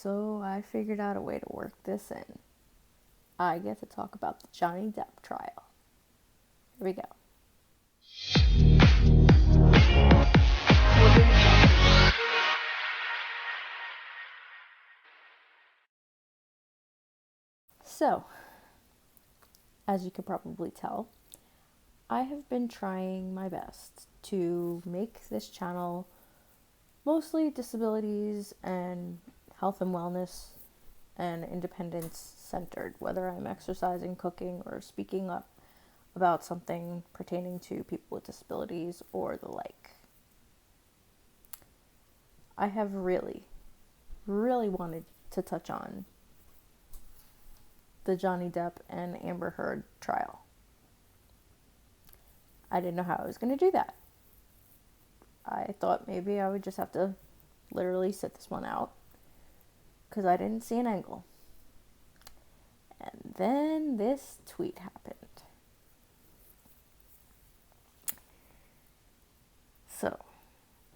So I figured out a way to work this in. I get to talk about the Johnny Depp trial. Here we go. So, as you can probably tell, I have been trying my best to make this channel mostly disabilities and health and wellness and independence centered, whether I'm exercising, cooking, or speaking up about something pertaining to people with disabilities or the like. I have really wanted to touch on the Johnny Depp and Amber Heard trial. I didn't know how I was going to do that. I thought maybe I would just have to literally sit this one out because I didn't see an angle. And then this tweet happened. So,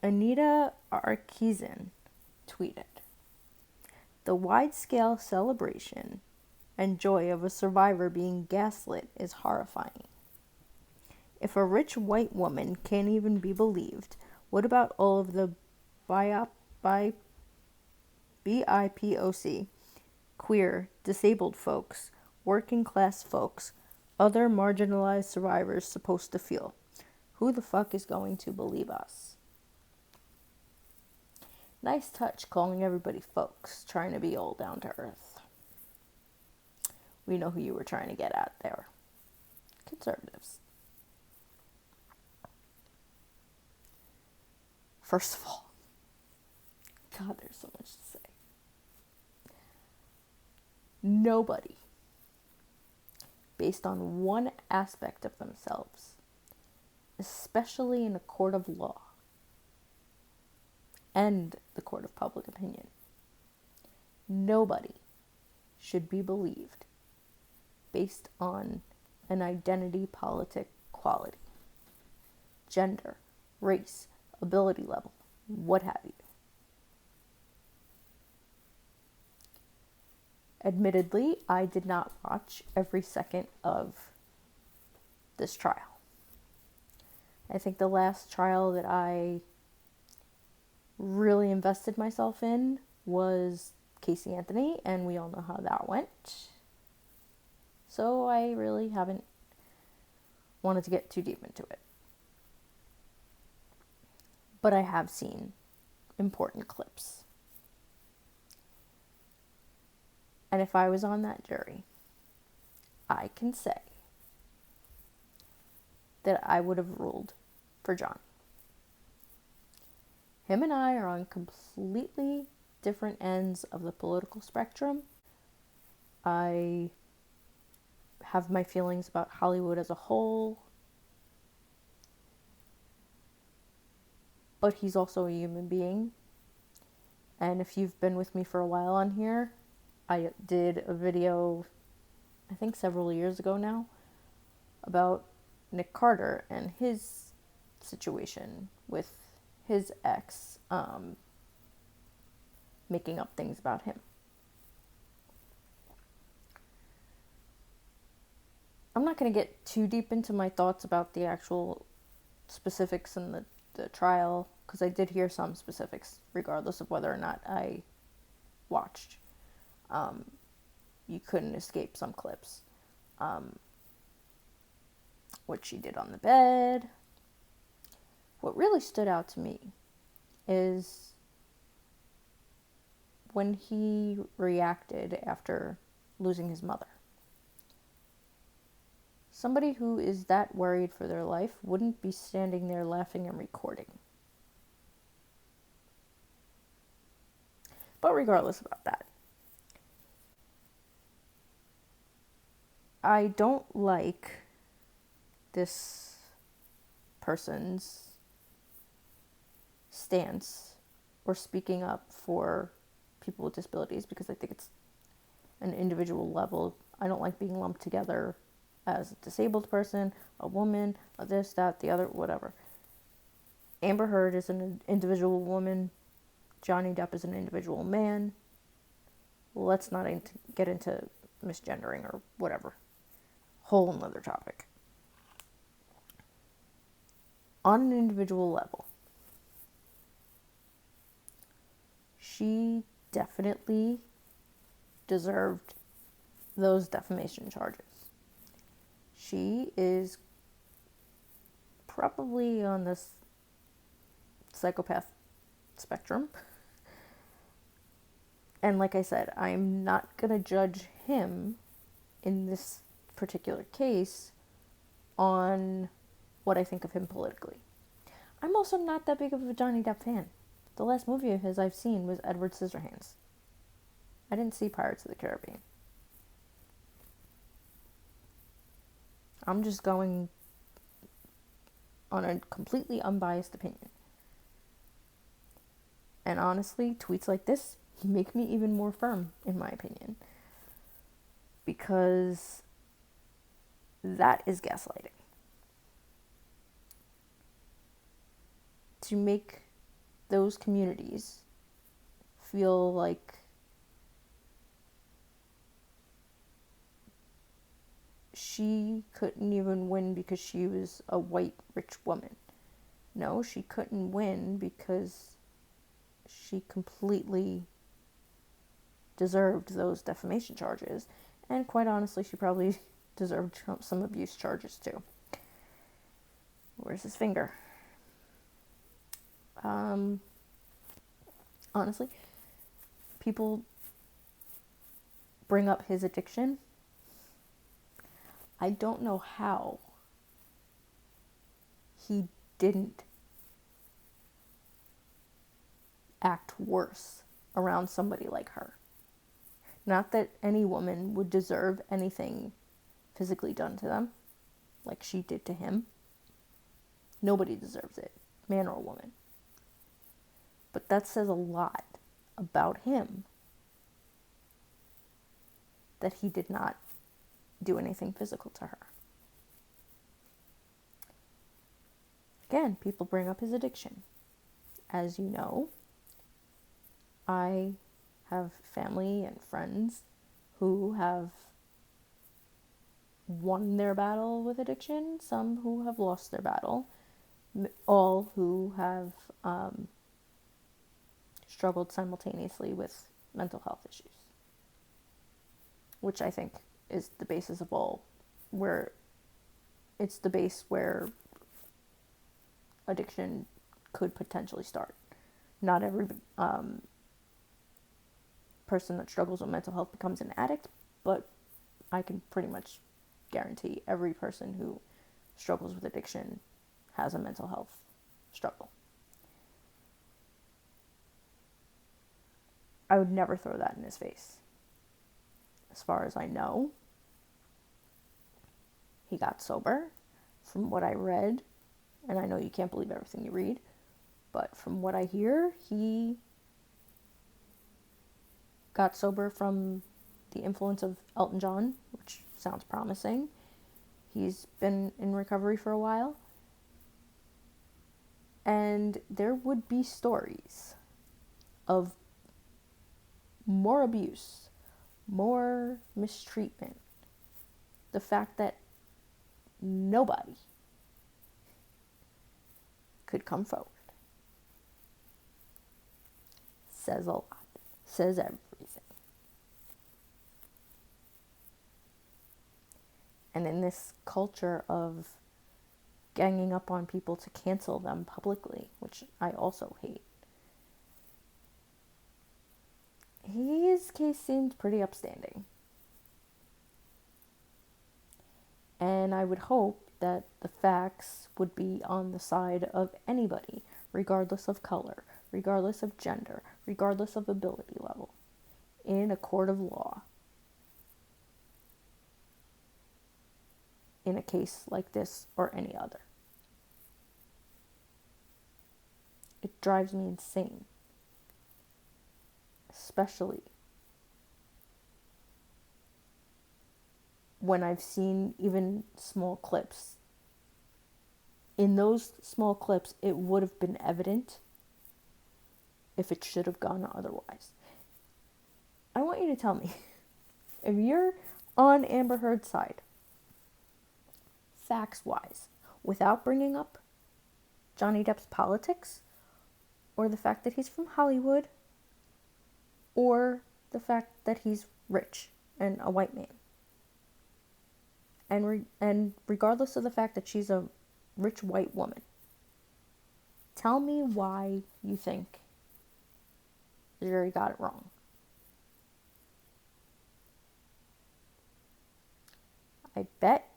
Anita Arkeesian tweeted, "The wide-scale celebration and joy of a survivor being gaslit is horrifying. If a rich white woman can't even be believed, what about all of the BIPOC, queer, disabled folks, working class folks, other marginalized survivors supposed to feel? Who the fuck is going to believe us?" Nice touch calling everybody folks, trying to be all down to earth. We know who you were trying to get at there. Conservatives. First of all, God, there's so much to say. Nobody, based on one aspect of themselves, especially in a court of law and the court of public opinion, nobody should be believed based on an identity politic quality, gender, race, ability level, what have you. Admittedly, I did not watch every second of this trial. I think the last trial that I really invested myself in was Casey Anthony, and we all know how that went. So I really haven't wanted to get too deep into it. But I have seen important clips. And if I was on that jury, I can say that I would have ruled for John. Him and I are on completely different ends of the political spectrum. I have my feelings about Hollywood as a whole, but he's also a human being. And if you've been with me for a while on here, I did a video, I think several years ago now, about Nick Carter and his situation with his ex, making up things about him. I'm not going to get too deep into my thoughts about the actual specifics in the trial, because I did hear some specifics regardless of whether or not I watched. You couldn't escape some clips. What she did on the bed. What really stood out to me is when he reacted after losing his mother. Somebody who is that worried for their life wouldn't be standing there laughing and recording. But regardless about that, I don't like this person's stance or speaking up for people with disabilities, because I think it's an individual level. I don't like being lumped together as a disabled person, a woman, a this, that, the other, whatever. Amber Heard is an individual woman. Johnny Depp is an individual man. let's not get into misgendering or whatever. Whole nother topic. On an individual level, she definitely deserved those defamation charges. She is probably on this psychopath spectrum. And like I said, I'm not going to judge him in this particular case on what I think of him politically. I'm also not that big of a Johnny Depp fan. The last movie of his I've seen was Edward Scissorhands. I didn't see Pirates of the Caribbean. I'm just going on a completely unbiased opinion. And honestly, tweets like this make me even more firm, in my opinion. Because that is gaslighting. To make those communities feel like she couldn't even win because she was a white rich woman. No, she couldn't win because she completely deserved those defamation charges. And quite honestly, she probably deserved some abuse charges too. Where's his finger? Honestly, people bring up his addiction. I don't know how he didn't act worse around somebody like her. Not that any woman would deserve anything physically done to them, like she did to him. Nobody deserves it, man or woman. But that says a lot about him, that he did not do anything physical to her. Again, people bring up his addiction. As you know, I have family and friends who have won their battle with addiction, some who have lost their battle, all who have struggled simultaneously with mental health issues, which I think is the basis of all, where it's the base where addiction could potentially start. Not every person that struggles with mental health becomes an addict, but I can pretty much guarantee every person who struggles with addiction has a mental health struggle. I would never throw that in his face. As far as I know, he got sober. From what I read, and I know you can't believe everything you read, but from what I hear, he got sober from the influence of Elton John, which sounds promising. He's been in recovery for a while. And there would be stories of more abuse, more mistreatment. The fact that nobody could come forward says a lot, says everything. And in this culture of ganging up on people to cancel them publicly, which I also hate, his case seems pretty upstanding. And I would hope that the facts would be on the side of anybody, regardless of color, regardless of gender, regardless of ability level, in a court of law. In a case like this or any other. It drives me insane. Especially when I've seen even small clips. In those small clips, it would have been evident if it should have gone otherwise. I want you you to tell me if you're on Amber Heard's side, facts-wise, without bringing up Johnny Depp's politics, or the fact that he's from Hollywood, or the fact that he's rich and a white man. And regardless of the fact that she's a rich white woman, tell me why you think the jury got it wrong. I bet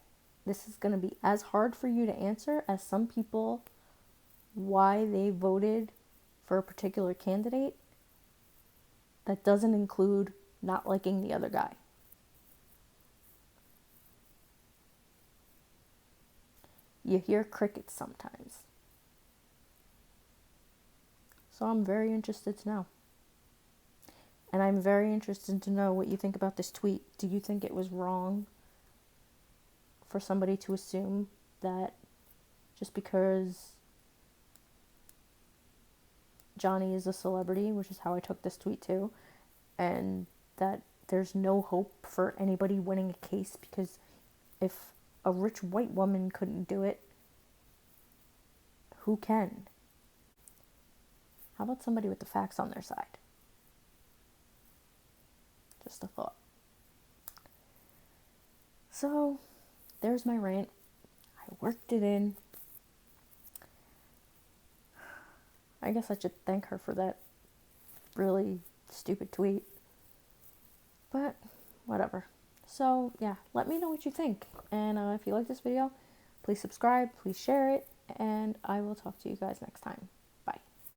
this is going to be as hard for you to answer as some people why they voted for a particular candidate that doesn't include not liking the other guy. You hear crickets sometimes. So I'm very interested to know. And I'm very interested to know what you think about this tweet. Do you think it was wrong for somebody to assume that just because Johnny is a celebrity, which is how I took this tweet too, and that there's no hope for anybody winning a case because if a rich white woman couldn't do it, who can? How about somebody with the facts on their side? Just a thought. So, there's my rant. I worked it in. I guess I should thank her for that really stupid tweet. But, whatever. So, yeah, let me know what you think. And if you like this video, please subscribe, please share it, and I will talk to you guys next time.